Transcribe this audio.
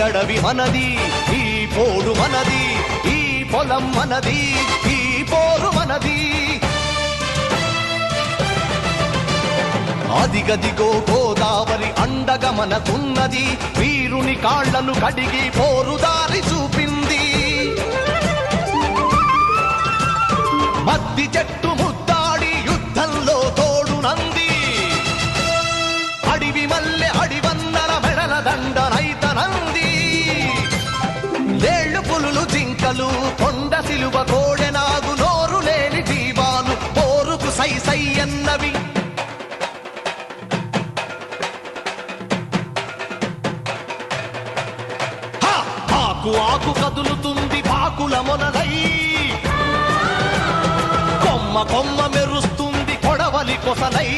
అడవి మనది, ఈ పోడు మనది, ఈ పొలం మనది, ఈ పోరు మనది. అదిగదిగో గోదావరి అండగా మనకున్నది, వీరుని కాళ్లను కడిగి పోరుదారి చూపింది. మద్ది చెట్టు ముద్దాడి యుద్ధంలో తోడునంది, అడివి మల్లె అడివన్నర మెడల దండనైతనంది. లేళ్లు పులులు జింకలు కొండ సిలువ కోడెనాగు నోరు లేని జీవాలు పోరుకు సై సై అన్నవి. ఆకు ఆకు కదులుతుంది పాకుల మొనలై, కొమ్మ కొమ్మ మెరుస్తుంది కొడవలి కొసలై.